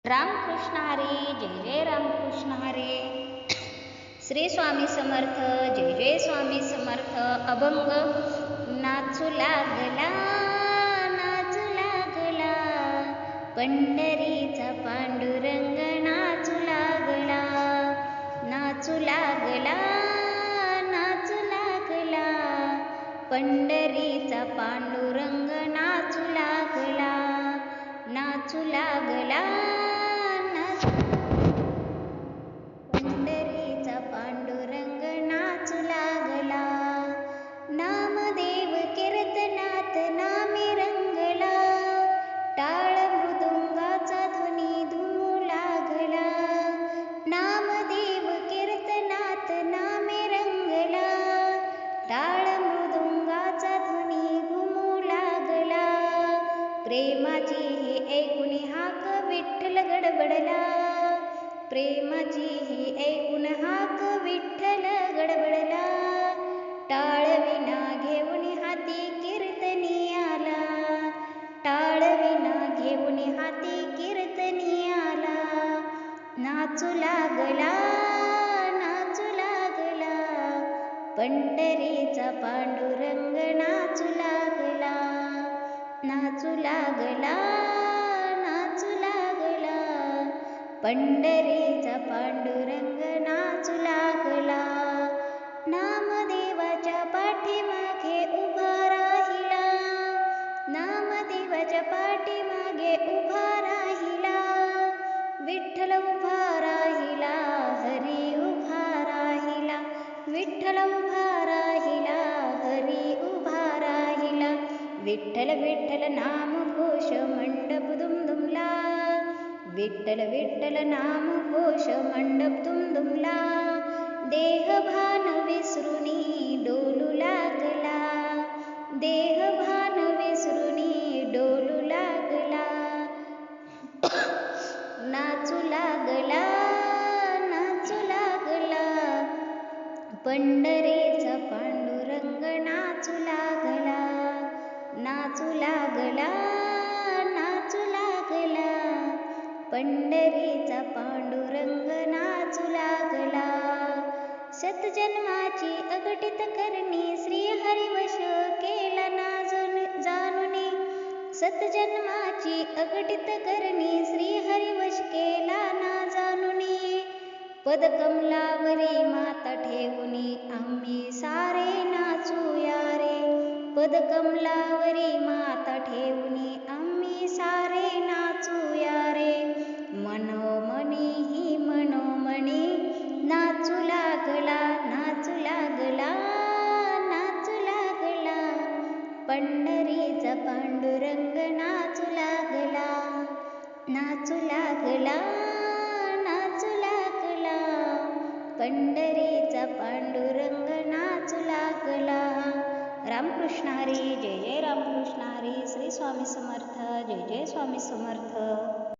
रामकृष्ण हरी, जय जय रामकृष्ण हरी. श्री स्वामी समर्थ, जय जय स्वामी समर्थ. अभंग. नाचू लागला, नाचू लागला, पंढरीचा पांडुरंग नाचू लागला. नाचू लागला, नाचू लागला, पंढरीचा पांडुरंग नाचू लागला. नाचू लागला, पंढरीचा पांडुरंग नाचू लागला. नामदेव कीर्तनात नामी रंगला, टाळ मृदुंगाचा ध्वनी धुमू लागला. नामदेव कीर्तनात नामी रंगला, टाळ मृदुंगाचा ध्वनी घुमू लागला. प्रेमाची ही ऐकून हाक विठ्ठल गडबडला, प्रेमाची ही ऐकून हाक विठ्ठल गडबडला. टाळविना घेऊन हाती कीर्तनी आला, टाळविना घेऊन हाती कीर्तनी आला. नाचू लागला, नाचू लागला, पंढरीचा पांडुरंग नाचू लागला. नाचू लागला, नाचू लागला, पंढरीचा पांडुरंग नाचू लागला. नामदेवाच्या पाठीमागे उभा राहिला, नामदेवाच्या पाठीमागे उभा राहिला. विठ्ठल उभा राहिला, हरी उभा राहिला, विठ्ठल उभा राहिला, हरी उभा राहिला. विठ्ठल विठ्ठल नाम घोष मंडप दुमदुमला, विठ्ठल विठ्ठल नाम घोष मंडप दुमदुमला. देहभान विसरुनी डोलू लागला, देहभान विसरुनी डोलू लागला. नाचू लागला, नाचू लागला, पंढरीचा पांडुरंग नाचू लागला. नाचू लागला, नाचू लागला, पंढरीचा पांडुरंग नाचू लागला. सतजन्माची अघटित करणी श्री हरिवश केला ना जाणुनी, सतजन्माची अघटित करणी श्री हरिवश केला ना जाणुनी. पदकमलावरी माता ठेवुनी आम्ही सारे नाचूया रे, पदकमलावरी माता ठेवुनी आम्ही सारे नाचूया रे. मनोमनी ही मनोमणी नाचू लागला, नाचू लागला, नाचू लागला, पंढरीचा पांडुरंग नाचू लागला. नाचू लागला, नाचू लागला, पंढरीचा पांडुरंग नाचू लागला. रामकृष्ण हरी, जय जय रामकृष्ण हरी. श्री स्वामी समर्थ, जय जय स्वामी समर्थ.